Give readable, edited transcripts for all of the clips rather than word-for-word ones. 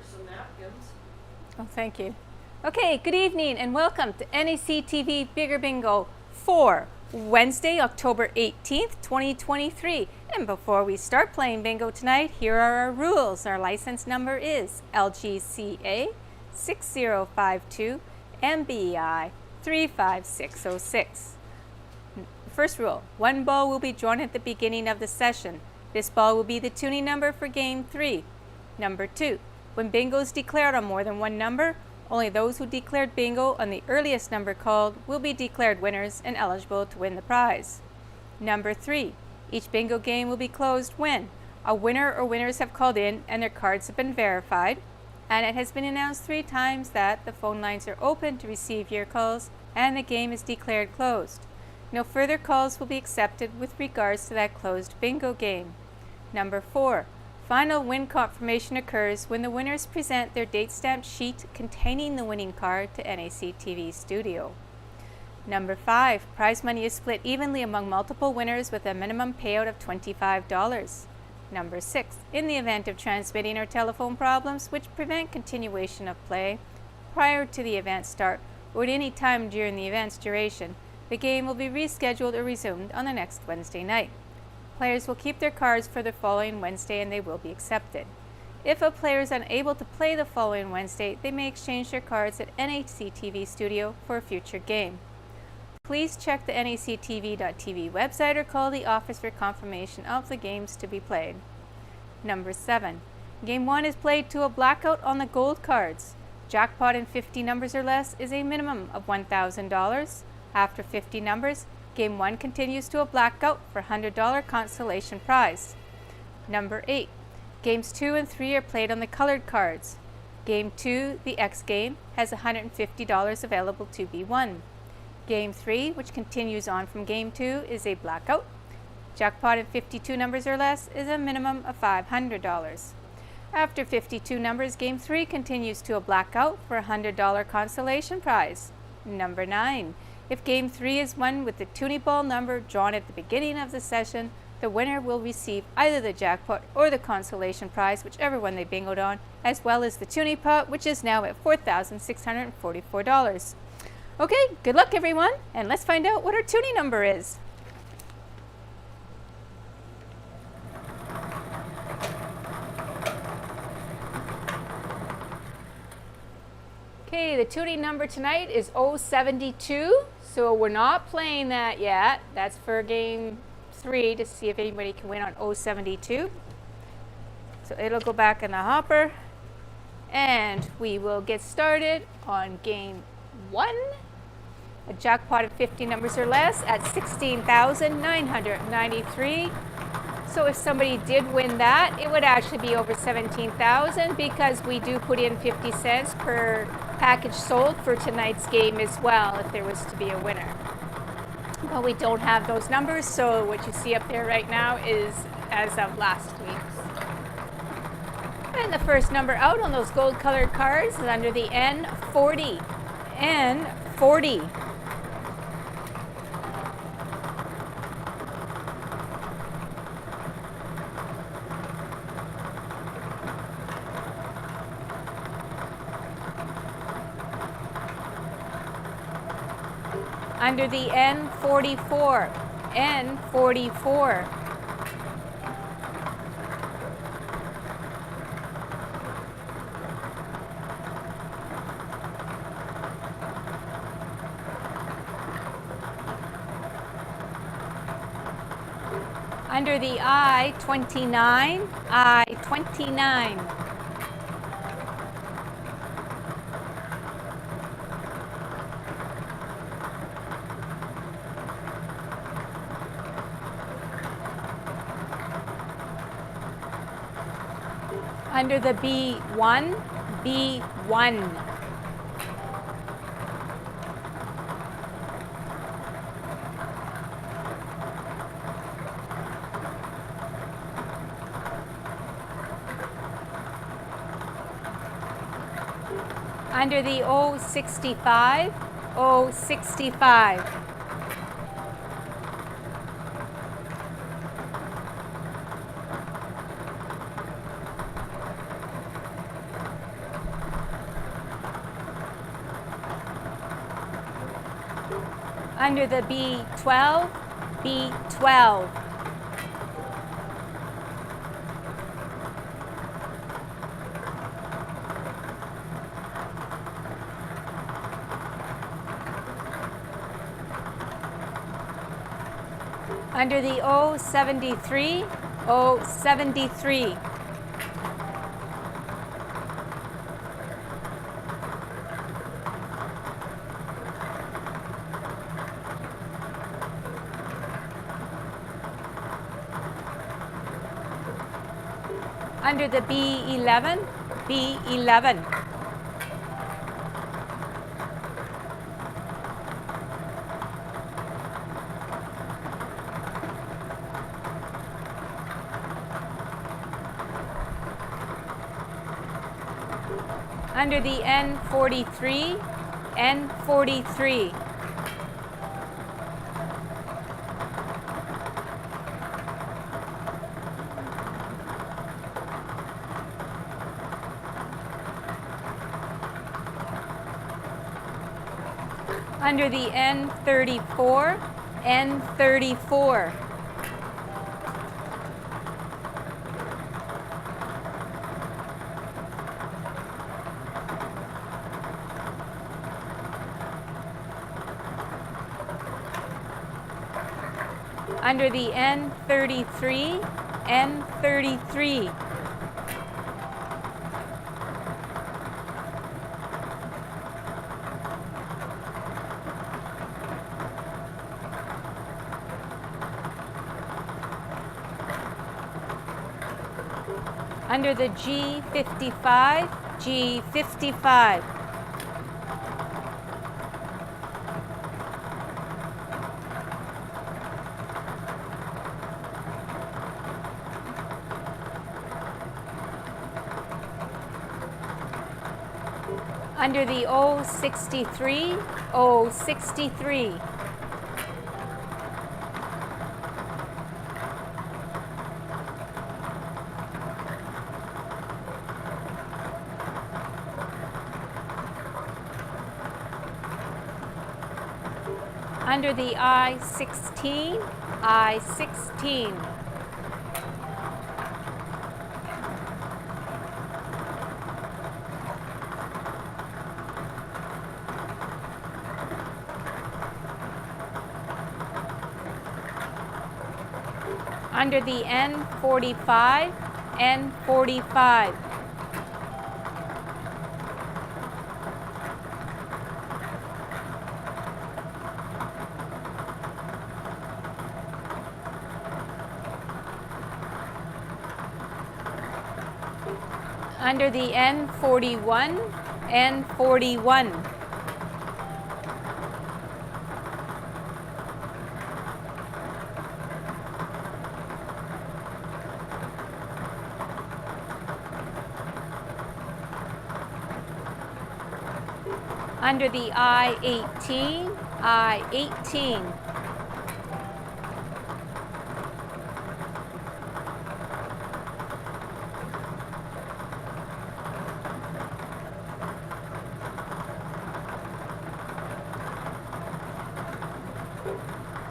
some napkins. Oh, thank you. Okay, good evening and welcome to NAC TV Bigger Bingo for Wednesday, October 18th, 2023. And before we start playing bingo tonight, here are our rules. Our license number is LGCA 6052 MBI 35606. First rule, one ball will be drawn at the beginning of the session. This ball will be the tuning number for game 3. Number 2, when bingo is declared on more than one number, only those who declared bingo on the earliest number called will be declared winners and eligible to win the prize. Number 3, each bingo game will be closed when a winner or winners have called in and their cards have been verified, and it has been announced 3 times that the phone lines are open to receive your calls and the game is declared closed. No further calls will be accepted with regards to that closed bingo game. Number 4, final win confirmation occurs when the winners present their date stamped sheet containing the winning card to NAC TV Studio. Number 5, prize money is split evenly among multiple winners with a minimum payout of $25. Number 6, in the event of transmitting or telephone problems which prevent continuation of play prior to the event start or at any time during the event's duration, the game will be rescheduled or resumed on the next Wednesday night. Players will keep their cards for the following Wednesday and they will be accepted. If a player is unable to play the following Wednesday, they may exchange their cards at NAC TV Studio for a future game. Please check the nactv.tv website or call the office for confirmation of the games to be played. Number 7. Game 1 is played to a blackout on the gold cards. Jackpot in 50 numbers or less is a minimum of $1,000. After 50 numbers, Game 1 continues to a blackout for $100 consolation prize. Number 8. Games 2 and 3 are played on the colored cards. Game 2, the X game, has $150 available to be won. Game 3, which continues on from Game 2, is a blackout. Jackpot in 52 numbers or less is a minimum of $500. After 52 numbers, Game 3 continues to a blackout for a $100 consolation prize. Number 9. If Game 3 is won with the tuning ball number drawn at the beginning of the session, the winner will receive either the jackpot or the consolation prize, whichever one they bingoed on, as well as the tuning pot, which is now at $4,644. Okay, good luck everyone, and let's find out what our tuning number is. Okay, the tuning number tonight is 072, so we're not playing that yet. That's for game 3 to see if anybody can win on 072. So it'll go back in the hopper, and we will get started on game 1. A jackpot of 50 numbers or less at $16,993. So if somebody did win that, it would actually be over $17,000 because we do put in 50 cents per package sold for tonight's game as well if there was to be a winner. But we don't have those numbers, so what you see up there right now is as of last week's. And the first number out on those gold colored cards is under the N40. N40. Under the N44, N44. Under the I-29, I-29. Under the B1, B1. Under the O65, O65. Under the B12, B12. Under the O73, O73. Under the B11, B11. Under the N43, N43. Under the N34, N34. Under the N33, N33. Under the G55, G55. Under the O63, O63. Under the I16, I16. Under the N45, N45. Under the N41, N41. Under the I18, I18.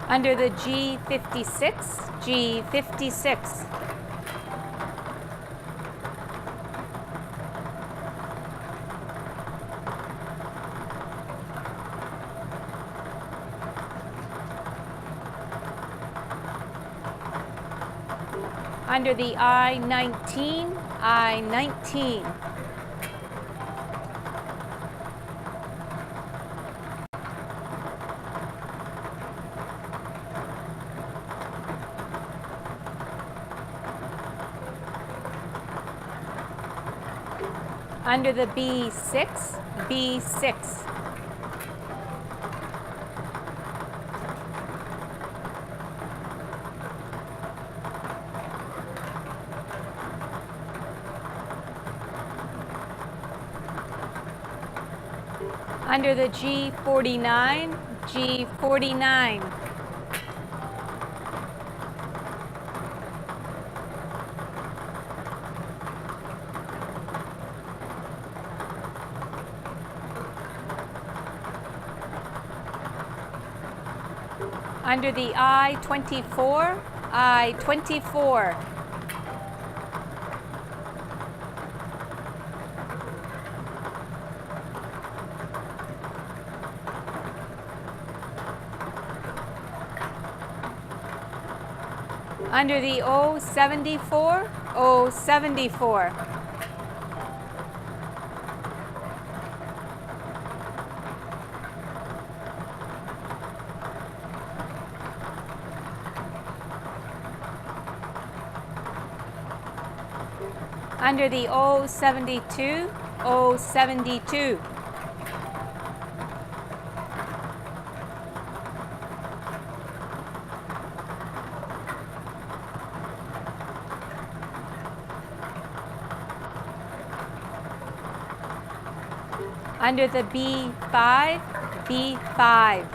Under the G56, G56. Under the I19, I19. Under the B6, B6. Under the G49, G49. Under the I-24, I-24. Under the O-74, O-74. Under the O-72, O-72. Under the B5, B5.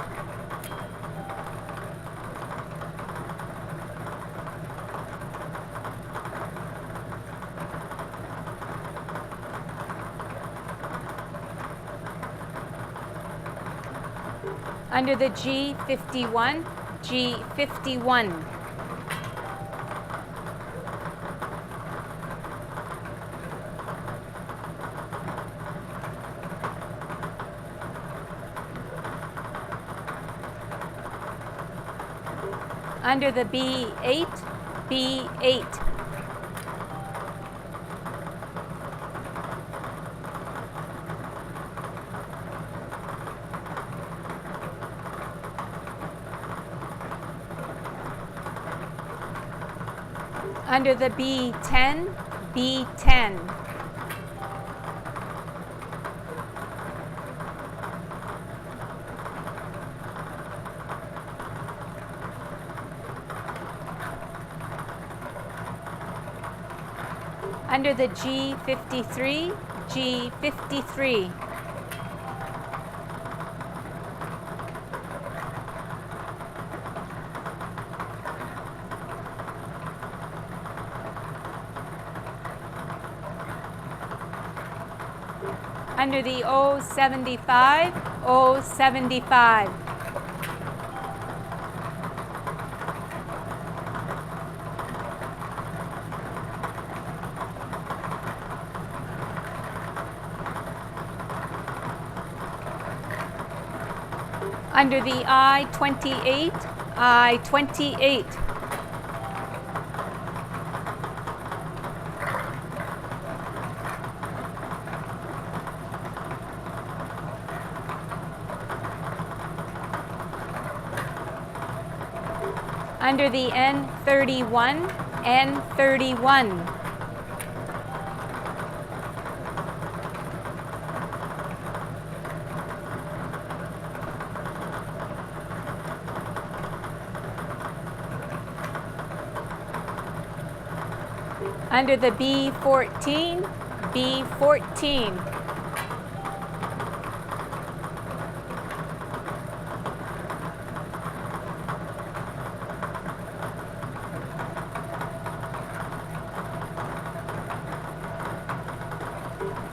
Under the G51, G51. Under the B8, B8. Under the B10, B10. Under the G53, G53. Under the O-75, O-75. Under the I-28, I-28. Under the N31, N31. Under the B14, B14.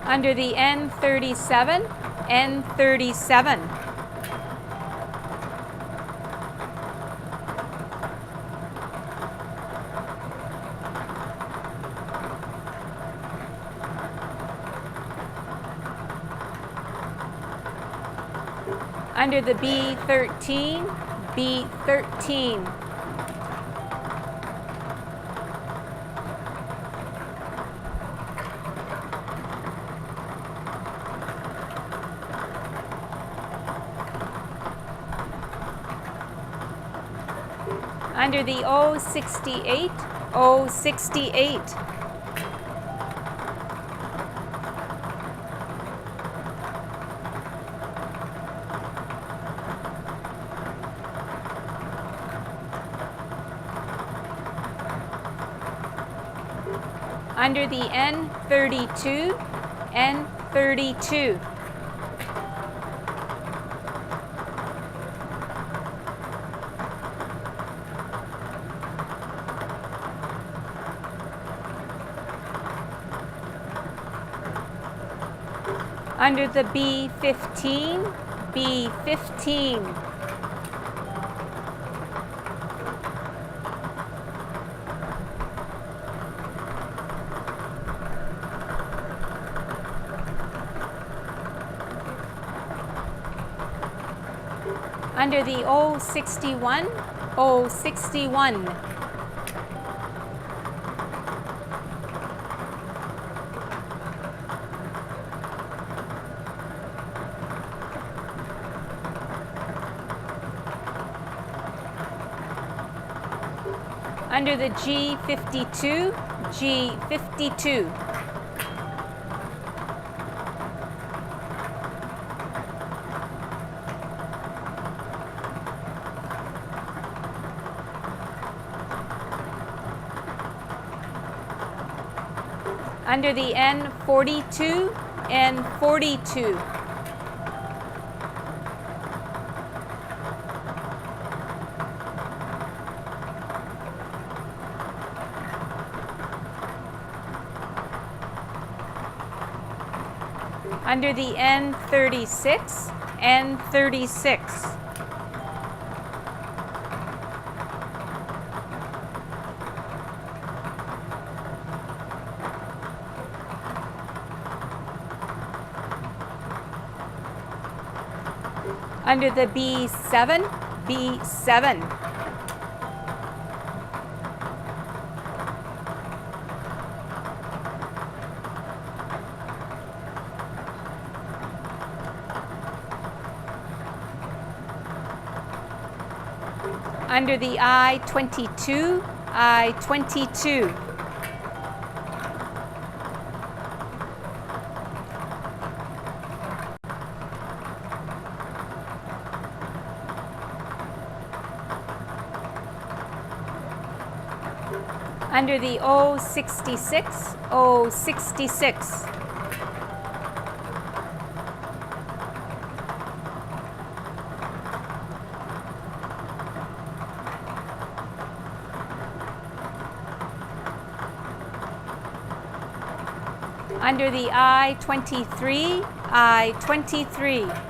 Under the N37, N37. Under the B13, B13. Under the O68, O68. Under the N32, N32. Under the B15, B15. Under the O61, O61. Under the G52, G52. Under the N42, N42. Under the N36, N36. Under the B7, B7. Under the I22, I22. Under the O66, O66. Under the I23, I23.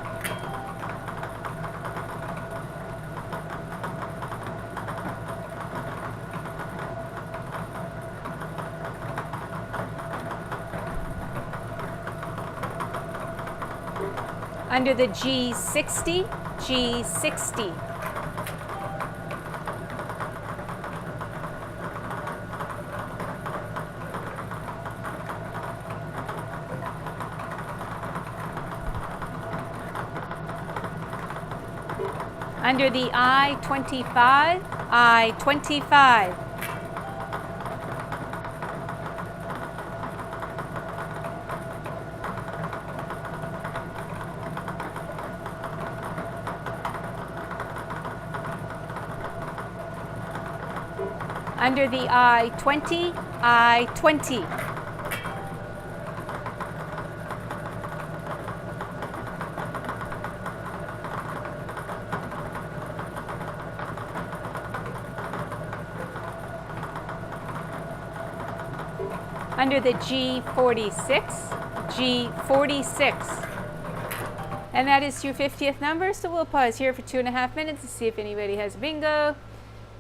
Under the G60, G60. Under the I25, I25. Under the I20, I20. Under the G46, G46. And that is your 50th number, so we'll pause here for 2.5 minutes to see if anybody has bingo.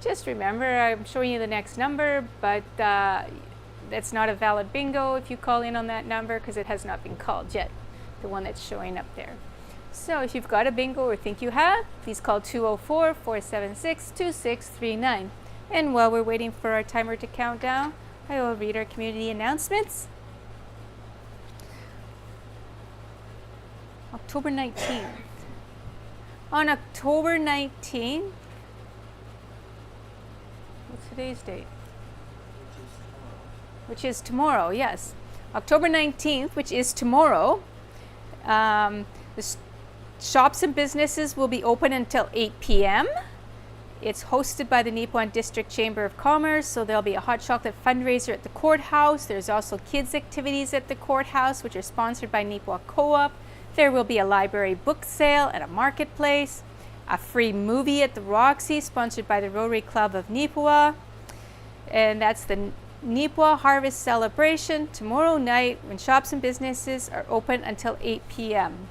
Just remember, I'm showing you the next number, but that's not a valid bingo if you call in on that number because it has not been called yet, the one that's showing up there. So if you've got a bingo or think you have, please call 204-476-2639. And while we're waiting for our timer to count down, I will read our community announcements. October 19th. On October 19th, what's today's date? Which is tomorrow, yes. October 19th, which is tomorrow, the shops and businesses will be open until 8 p.m. It's hosted by the Nipawin District Chamber of Commerce, so there'll be a hot chocolate fundraiser at the courthouse. There's also kids' activities at the courthouse, which are sponsored by Nipawin Co-op. There will be a library book sale and a marketplace, a free movie at the Roxy, sponsored by the Rotary Club of Nipawin. And that's the Nipawin Harvest Celebration tomorrow night when shops and businesses are open until 8 p.m.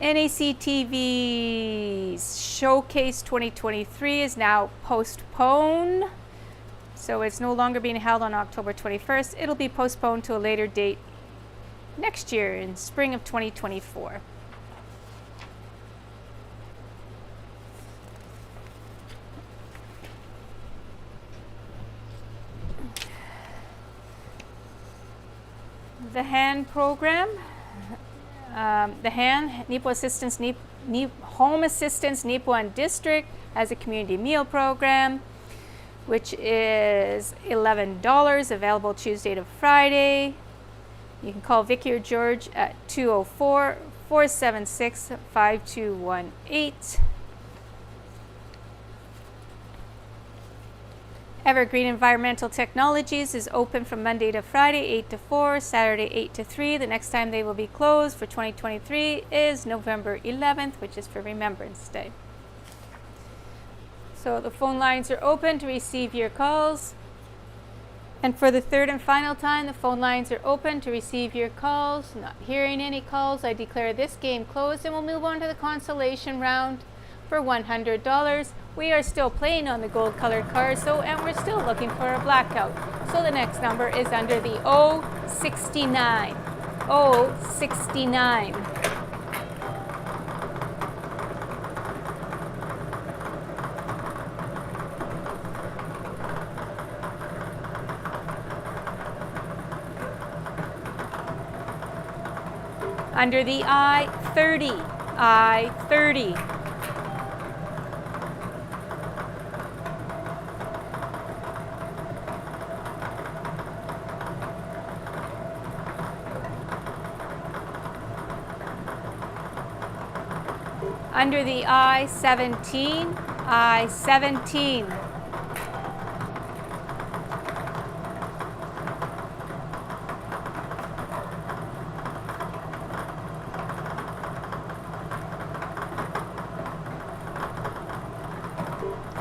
NAC TV's Showcase 2023 is now postponed. So it's no longer being held on October 21st. It'll be postponed to a later date next year in spring of 2024. The HAND program, the HAND, Nipo Assistance, Home Assistance Nippon District, has a community meal program, which is $11, available Tuesday to Friday. You can call Vicky or George at 204-476-5218. Evergreen Environmental Technologies is open from Monday to Friday, 8 to 4, Saturday, 8 to 3. The next time they will be closed for 2023 is November 11th, which is for Remembrance Day. So the phone lines are open to receive your calls. And for the third and final time, the phone lines are open to receive your calls. Not hearing any calls, I declare this game closed, and we'll move on to the consolation round for $100. We are still playing on the gold colored cards, and we're still looking for a blackout. So the next number is under the 069. 069. Under the I-30. I-30. Under the I-17, I-17.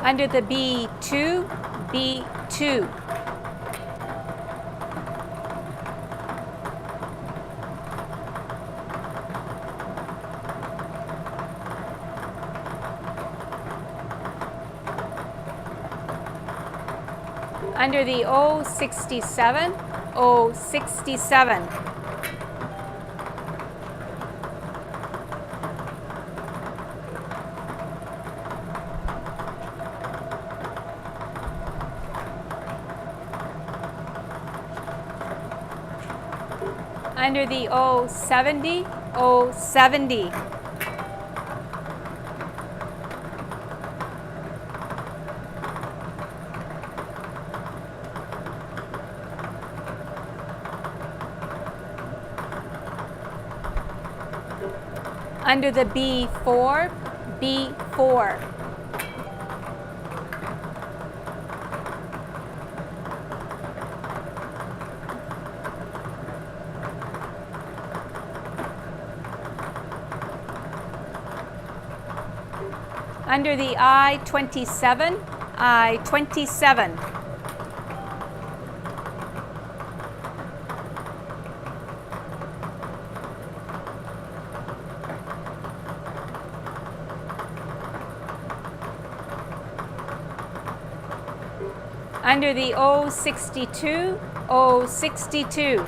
Under the B2, B2. Under the 067, 067. Under the 070, 070. Under the B4, B4. Under the I-27, I-27. Under the 062, 062.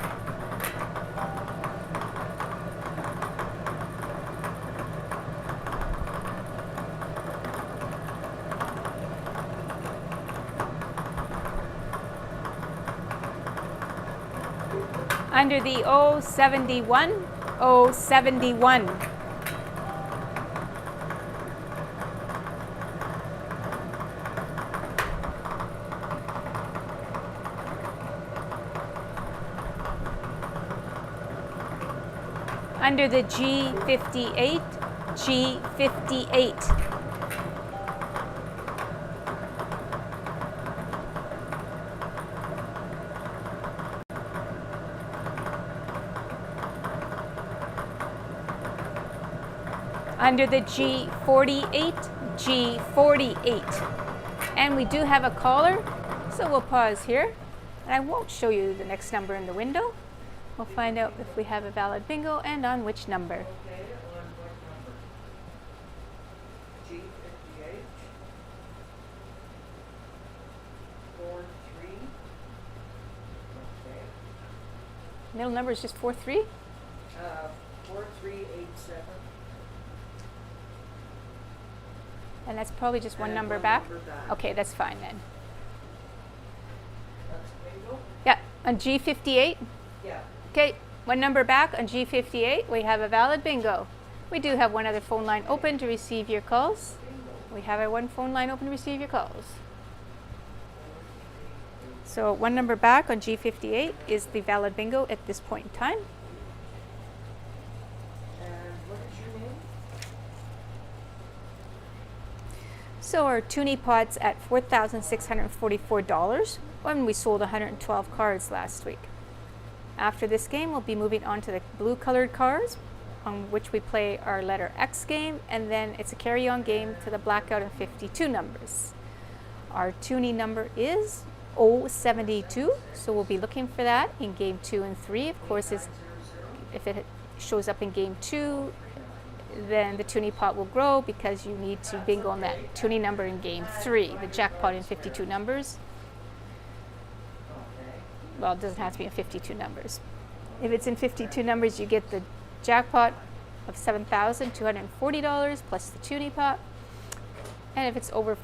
Under the 071, 071. Under the G58, G58. Under the G48, G48. And we do have a caller, so we'll pause here. And I won't show you the next number in the window. We'll find out if we have a valid bingo and on which number. Okay, on what number? G58. 43. Okay. Middle number is just 43? 4387. And that's probably just one And number one back? number back. Okay, that's fine then. That's bingo? Yeah, on G58? Yeah. Okay, one number back on G58, we have a valid bingo. We do have one other phone line open to receive your calls. We have our one phone line open to receive your calls. So one number back on G58 is the valid bingo at this point in time. And what is your name? So our toonie pot's at $4,644 when we sold 112 cards last week. After this game, we'll be moving on to the blue colored cards on which we play our letter X game, and then it's a carry-on game to the blackout and 52 numbers. Our toonie number is 072, so we'll be looking for that in game 2 and 3. Of course, if it shows up in game 2, then the toonie pot will grow because you need to bingo on that toonie number in game 3, the jackpot in 52 numbers. Well, it doesn't have to be in 52 numbers. If it's in 52 numbers, you get the jackpot of $7,240 plus the toonie pot. And if it's over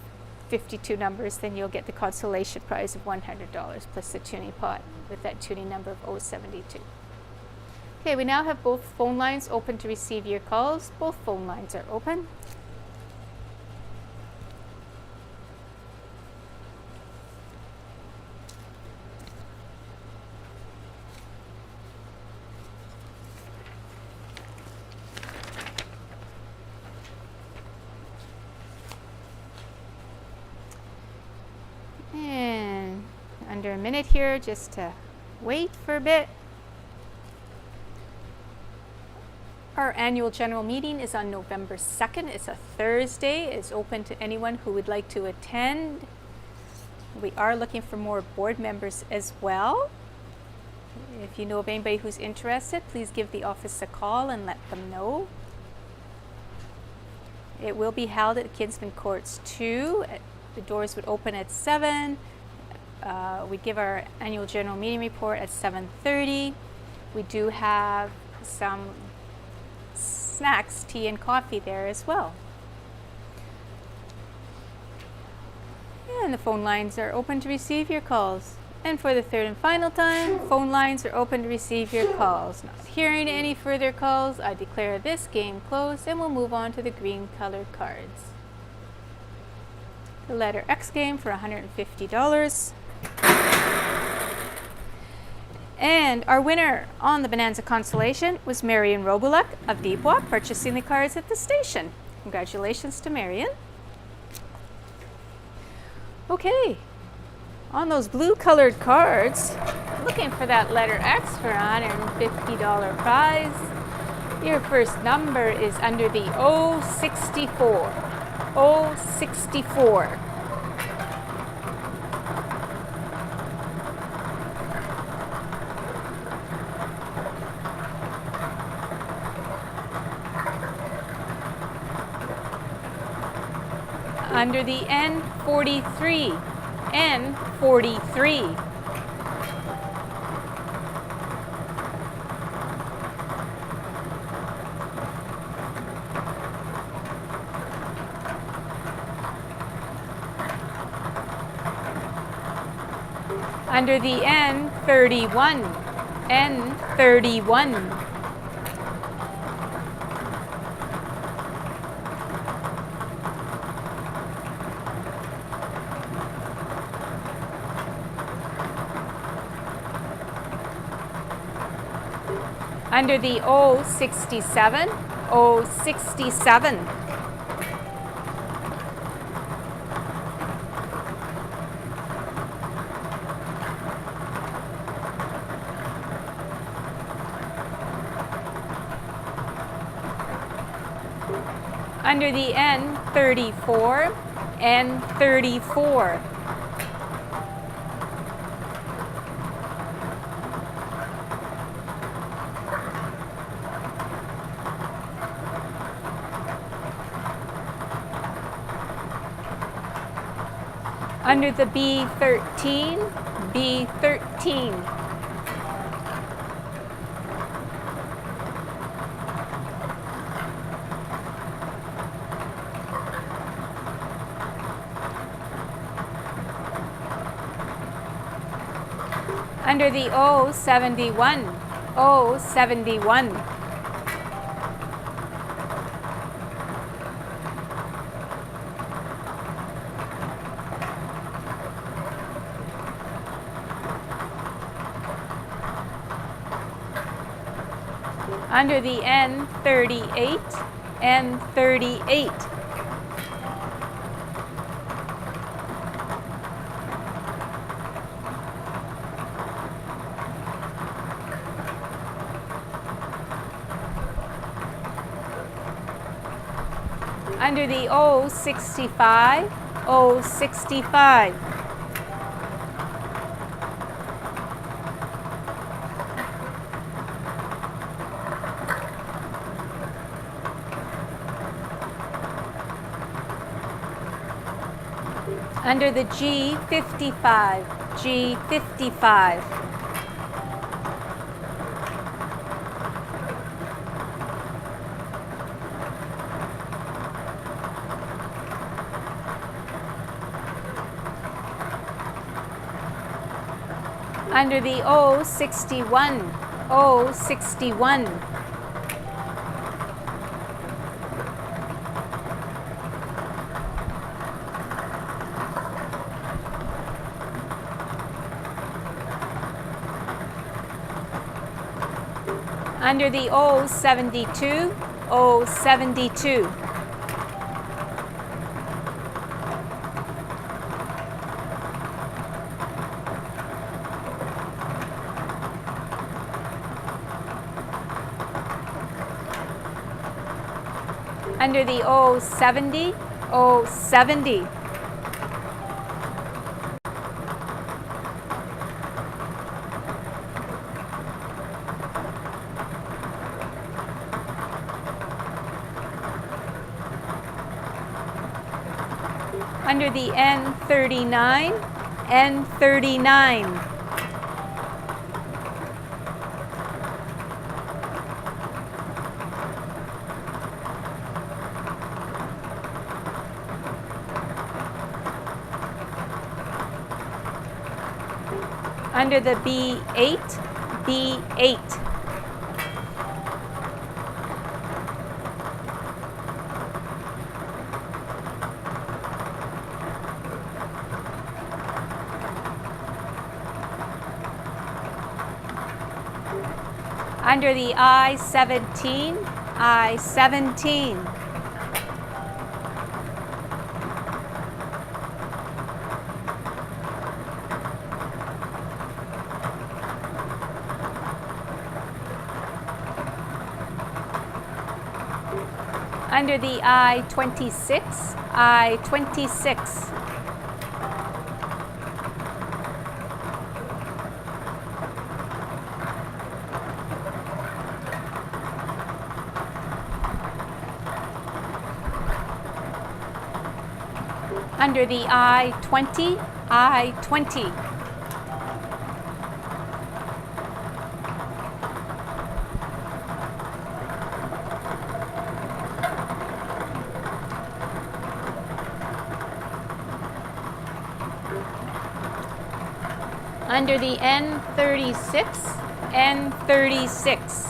52 numbers, then you'll get the consolation prize of $100 plus the toonie pot with that toonie number of 072. Okay, we now have both phone lines open to receive your calls. Both phone lines are open. And under a minute here just to wait for a bit. Our annual general meeting is on November 2nd. It's a Thursday. It's open to anyone who would like to attend. We are looking for more board members as well. If you know of anybody who's interested, please give the office a call and let them know. It will be held at Kinsman Courts 2. The doors would open at 7. We give our annual general meeting report at 7:30. We do have some snacks, tea and coffee there as well. And the phone lines are open to receive your calls. And for the third and final time, phone lines are open to receive your calls. Not hearing any further calls, I declare this game closed and we'll move on to the green colored cards. The letter X game for $150. And our winner on the Bonanza Consolation was Marion Robulek of Deepwalk, purchasing the cards at the station. Congratulations to Marion. Okay, on those blue colored cards, looking for that letter X for a $150 prize. Your first number is under the 064. 064. Under the N43. N43. Under the N31. N31. Under the 067. 067. Under the N34. N34. Under the B13, B13. Under the O71, O71. Under the N38, N38. Under the O65, O65. Under the G55, G55. Under the O61, O61. Under the O72, O72. Under the O70, O70. Under the N39, N39. Under the B8, B8. Under the I-17, I-17. Under the I-26, I-26. Under the I-20, I-20. Under the N36, N36.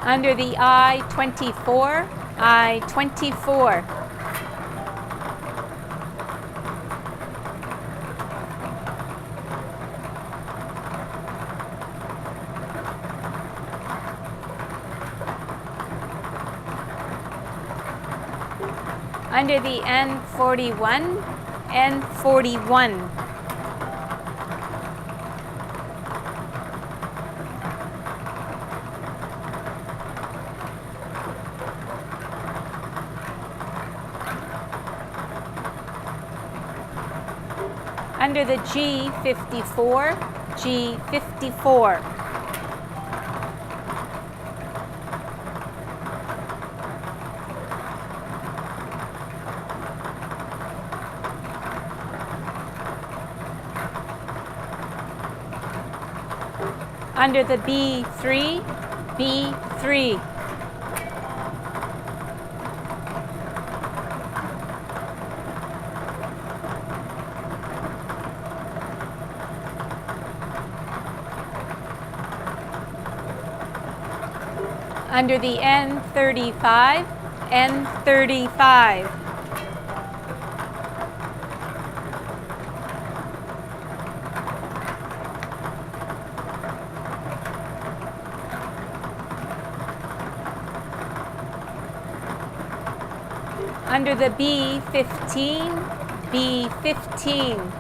Under the I-24, I-24. Under the N41, N41. Under the G54, G54. Under the B3, B3. 3. Under the N35, N35. Under the B15, B15.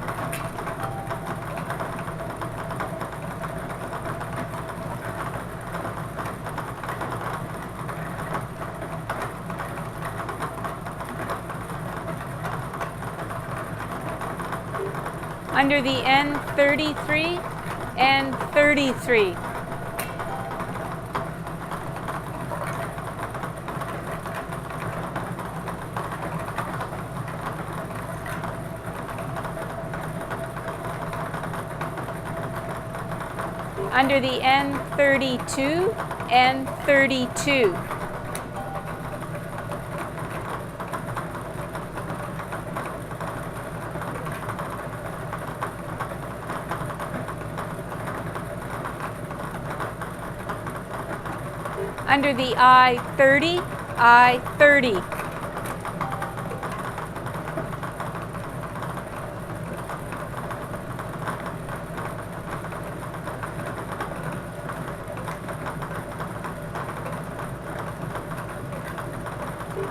Under the N33, N33. Under the N32, N32. Under the I-30, I-30.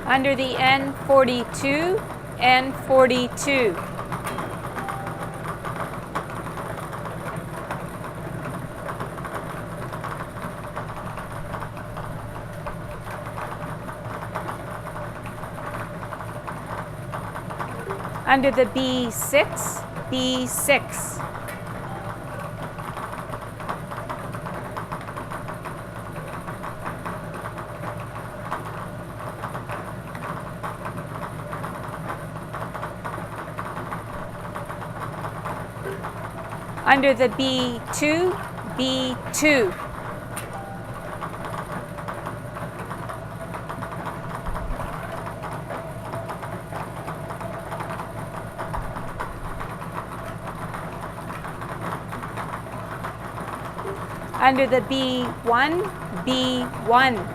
Under the N42, N42. Under the B6, B6. Under the B2, B2. Under the B1, B1.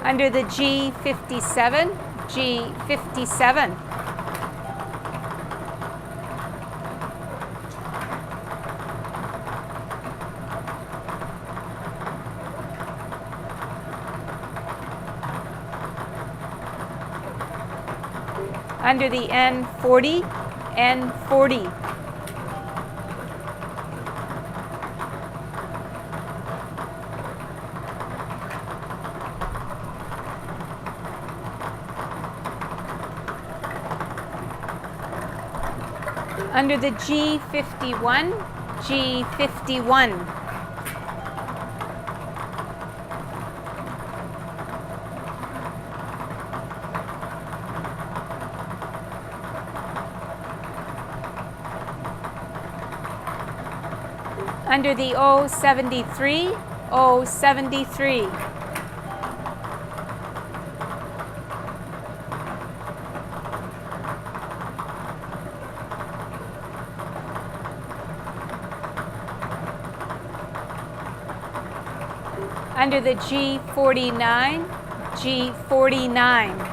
Under the G57, G57. Under the N40, N40. Under the G51, G51. Under the O73, O73. Under the G49, G49.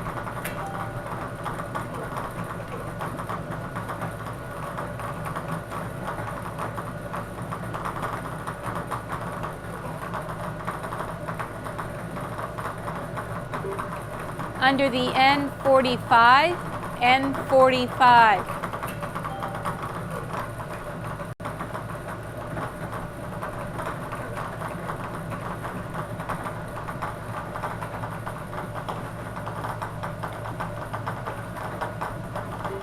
Under the N45, N45.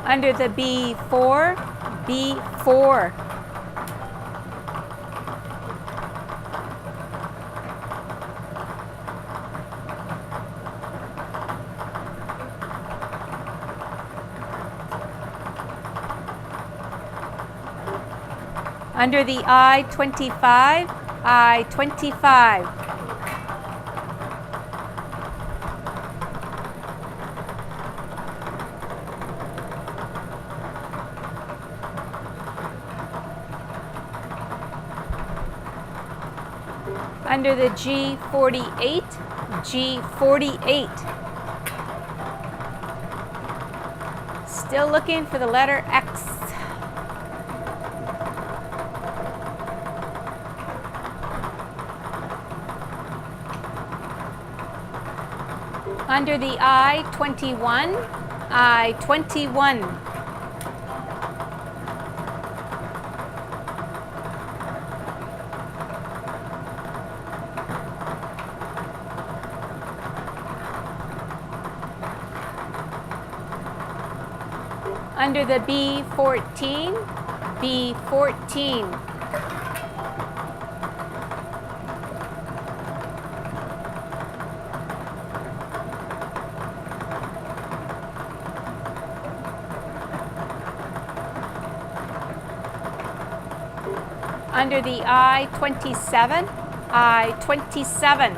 Under the B4, B4. Under the I-25, I-25. Under the G48, G48. Still looking for the letter X. Under the I-21, I-21. Under the B14, B14. Under the I-27, I-27.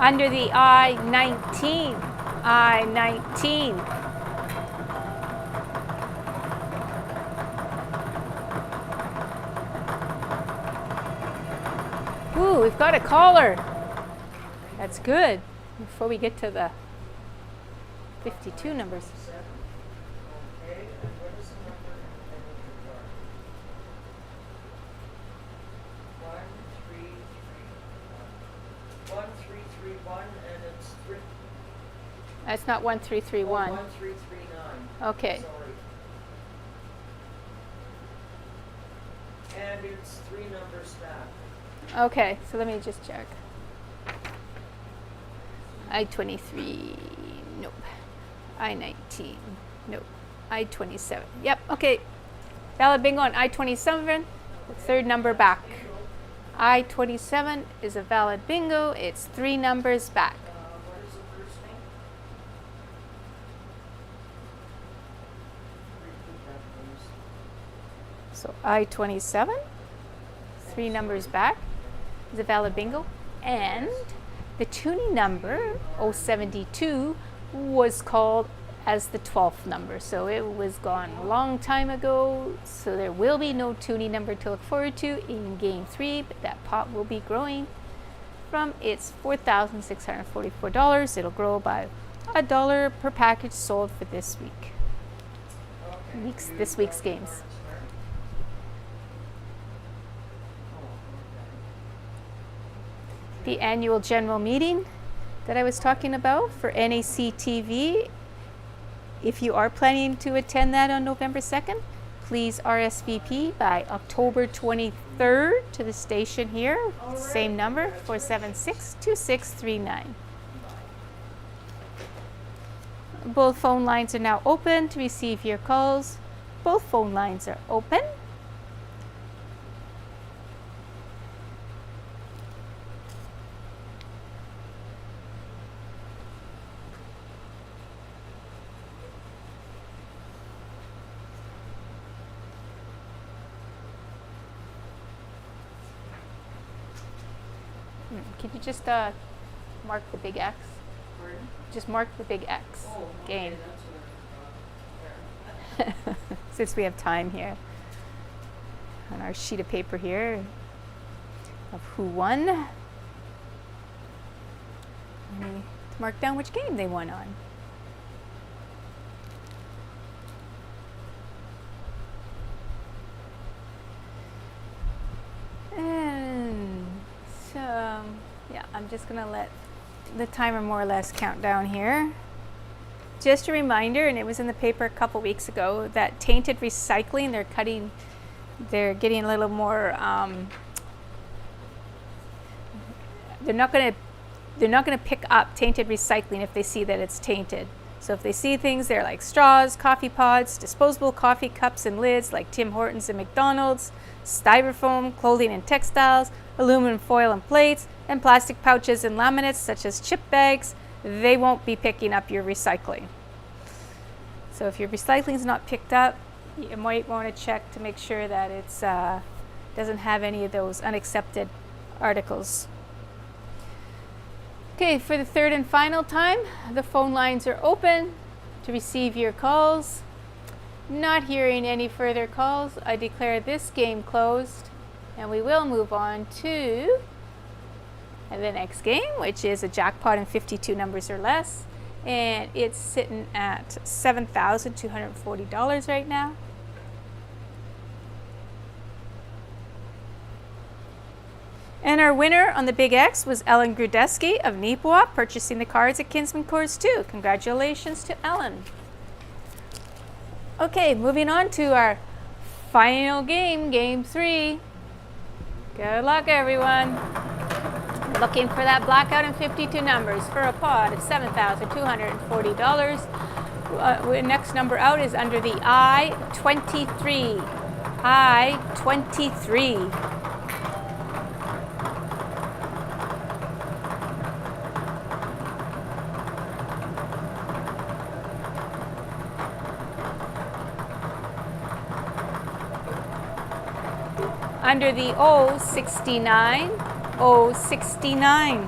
Under the I-19, I-19. Ooh, we've got a caller. That's good. Before we get to the 52 numbers. Okay, and what is the number and what is the 1331, and it's three. That's not 1331. 1339. Okay. Sorry. And it's three numbers back. Okay, so let me just check. I-23, nope. I-19, nope. I-27, yep, okay. Valid bingo on I-27, the third number back. I-27 is a valid bingo, it's three numbers back. What is the first name? Repeat that, please. So I-27, three numbers back, is a valid bingo. And the tuning number, 072, was called as the 12th number. So it was gone a long time ago. So there will be no tuning number to look forward to in Game 3, but that pot will be growing from its $4,644. It'll grow by $1 per package sold for this week. Okay. This week's games. The annual general meeting that I was talking about for NAC TV. If you are planning to attend that on November 2nd, please RSVP by October 23rd to the station here. Same number, 476-2639. Both phone lines are now open to receive your calls. Both phone lines are open. Could you just mark the big X? Pardon? Just mark the big X Oh, game. okay, that's what Since we have time here. On our sheet of paper here of who won. We need to mark down which game they won on. And so, yeah, I'm just going to let the timer more or less count down here. Just a reminder, and it was in the paper a couple weeks ago, that tainted recycling, they're getting a little more, they're not going to pick up tainted recycling if they see that it's tainted. So if they see things there like straws, coffee pods, disposable coffee cups and lids like Tim Hortons and McDonald's, styrofoam, clothing and textiles, aluminum foil and plates, and plastic pouches and laminates such as chip bags, they won't be picking up your recycling. So if your recycling is not picked up, you might want to check to make sure that it doesn't have any of those unaccepted articles. Okay, for the third and final time, the phone lines are open to receive your calls. Not hearing any further calls, I declare this game closed, and we will move on to the next game, which is a jackpot in 52 numbers or less, and it's sitting at $7,240 right now. And our winner on the Big X was Ellen Grudeski of Neepawa, purchasing the cards at Kinsman Coors 2. Congratulations to Ellen. Okay, moving on to our final game, Game 3. Good luck, everyone. Looking for that blackout in 52 numbers for a pot of $7,240. Next number out is under the I-23. I-23. Under the O69, O69.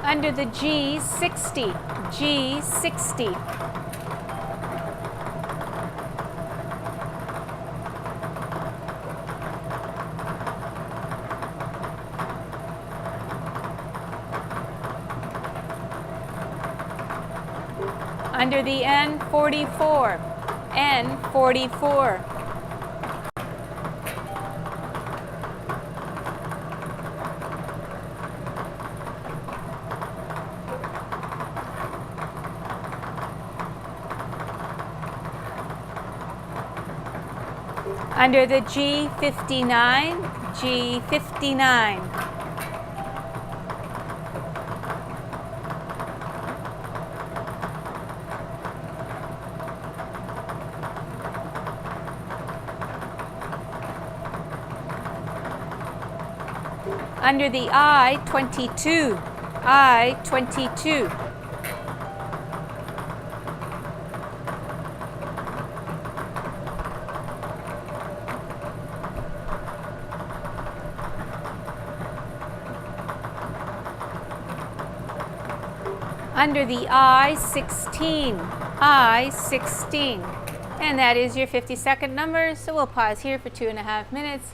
Under the G60, G60. Under the N44, N44. Under the G59, G59. Under the I-22, I-22. Under the I-16, I-16. And that is your 50-second number, so we'll pause here for 2.5 minutes.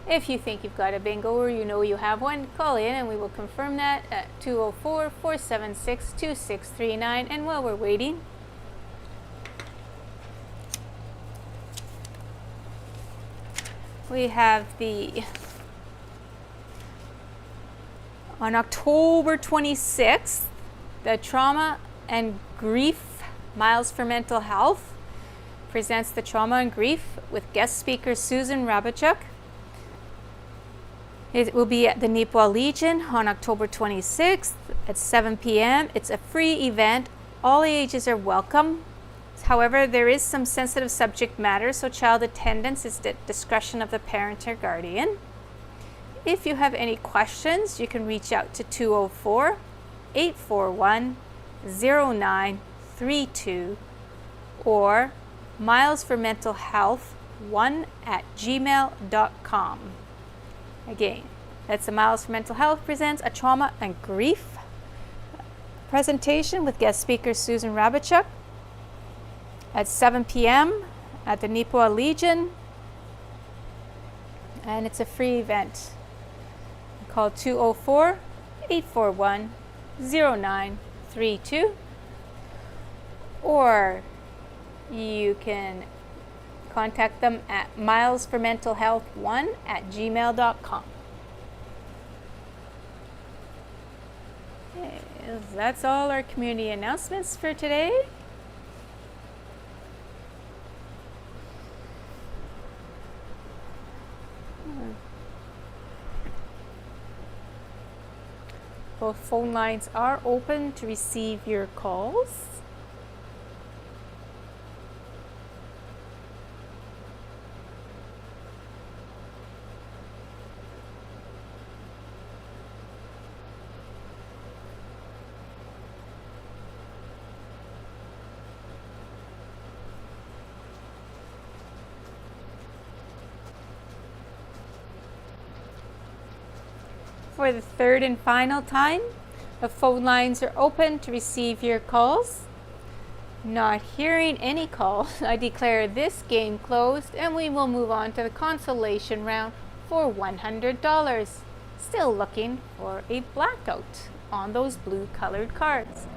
If you think you've got a bingo or you know you have one, call in and we will confirm that at 204-476-2639. And while we're waiting, we have on October 26th, the Trauma and Grief Miles for Mental Health presents the Trauma and Grief with guest speaker Susan Rabachuk. It will be at the Neepawa Legion on October 26th at 7 p.m. It's a free event. All ages are welcome. However, there is some sensitive subject matter, so child attendance is at discretion of the parent or guardian. If you have any questions, you can reach out to 204-841-0932 or milesformentalhealth1@gmail.com. Again, that's the Miles for Mental Health presents a Trauma and Grief presentation with guest speaker Susan Rabachuk at 7 p.m. at the Neepawa Legion, and it's a free event. Call 204-841-0932 or you can contact them at milesformentalhealth1@gmail.com. Okay, that's all our community announcements for today. Both phone lines are open to receive your calls. For the third and final time, the phone lines are open to receive your calls. Not hearing any calls, I declare this game closed and we will move on to the consolation round for $100. Still looking for a blackout on those blue colored cards.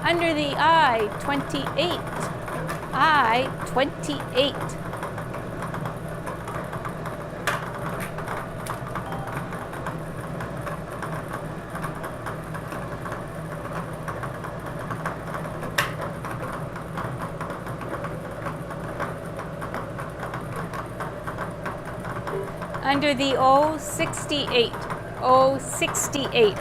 Under the I-28. I-28. Under the O68. O68.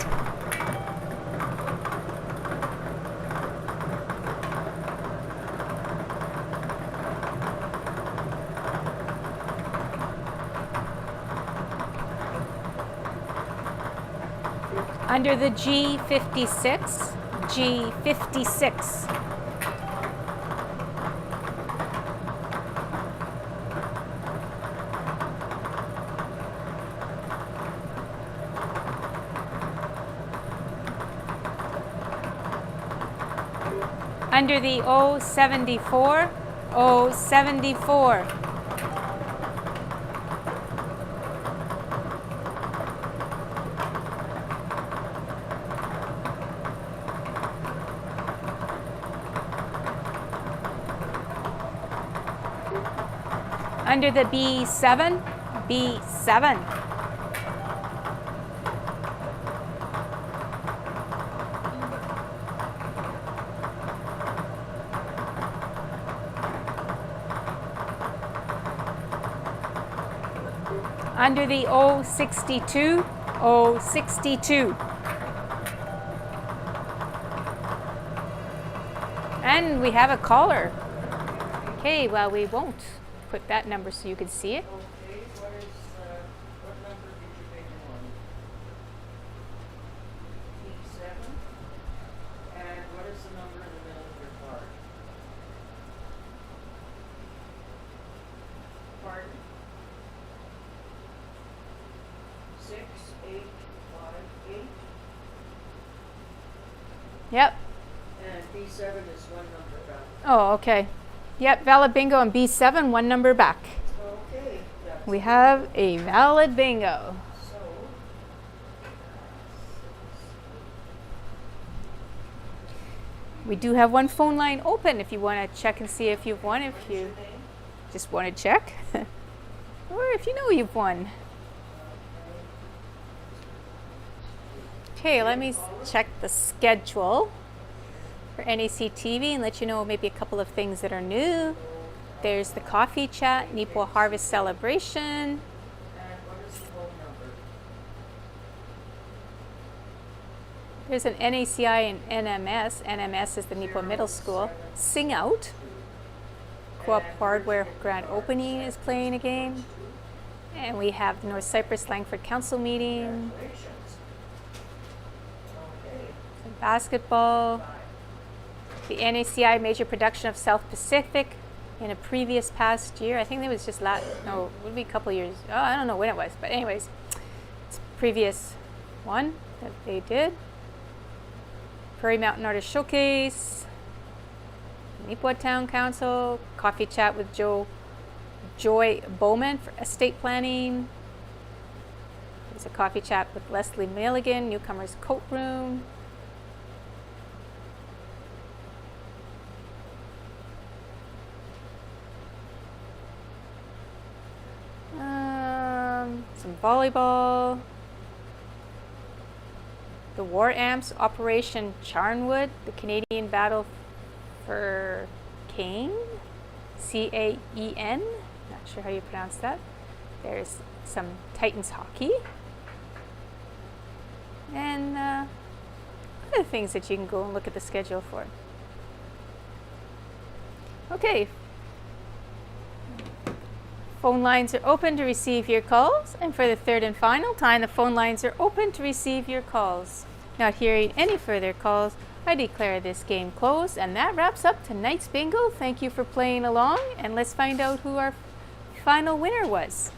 Under the G56. G56. Under the O74, O74. Under the B7, B7. Under the O62, O62. And we have a caller. Okay, well, we won't put that number so you can see it. Okay, what number did you pick on? P7? And what is the number in the middle of your card? Pardon? 6, 8, 5, 8. Yep. And B7 is one number back. Oh, okay. Yep, valid bingo on B7, one number back. Okay. That's We have a valid bingo. So, We do have one phone line open if you want to check and see if you've won, if what's your you name? just want to check. Or if you know you've won. Okay, let me check the schedule for NAC TV and let you know maybe a couple of things that are new. There's the coffee chat, Nipo Harvest Celebration. And what is the phone number? There's an NACI and NMS. NMS is the Nipo Middle School. Sing Out. Co-op Hardware Grand Opening is playing a game. And we have the North Cyprus Langford Council meeting. Congratulations. Okay. Some basketball. The NACI major production of South Pacific in a previous past year. I think it was just it would be a couple years. Oh, I don't know when it was, but anyways, it's a previous one that they did. Prairie Mountain Artist Showcase, Nipawet Town Council, coffee chat with Joy Bowman for estate planning. There's a coffee chat with Leslie Milligan, Newcomers Coat Room. Some volleyball. The War Amps Operation Charnwood, the Canadian Battle for Caen, C-A-E-N, not sure how you pronounce that. There's some Titans hockey. and other things that you can go and look at the schedule for. Okay. Phone lines are open to receive your calls, and for the third and final time, the phone lines are open to receive your calls. Not hearing any further calls, I declare this game closed, and that wraps up tonight's bingo. Thank you for playing along, and let's find out who our final winner was.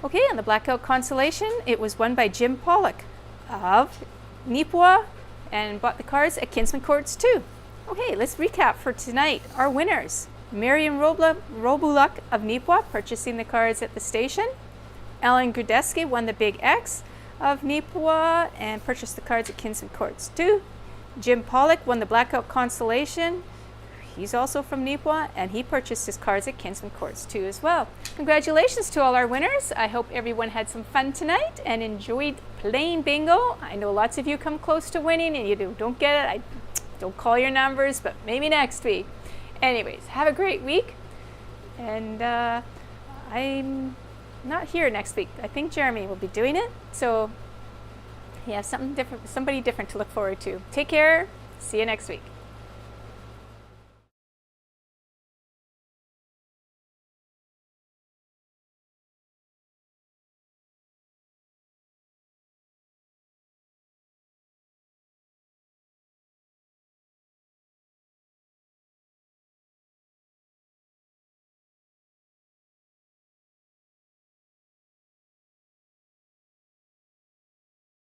Okay, on the Blackout Constellation, it was won by Jim Pollock of Neepawa, and bought the cards at Kinsman Courts too. Okay, let's recap for tonight. Our winners: Miriam Robuluk of Neepawa, purchasing the cards at the station. Alan Grudeski won the Big X of Neepawa and purchased the cards at Kinsman Courts too. Jim Pollock won the Blackout Constellation. He's also from Neepawa, and he purchased his cards at Kinsman Courts too as well. Congratulations to all our winners. I hope everyone had some fun tonight and enjoyed playing bingo. I know lots of you come close to winning and you don't get it. I don't call your numbers, but maybe next week. Anyways, have a great week. And I'm not here next week. I think Jeremy will be doing it. So yeah, somebody different to look forward to. Take care. See you next week.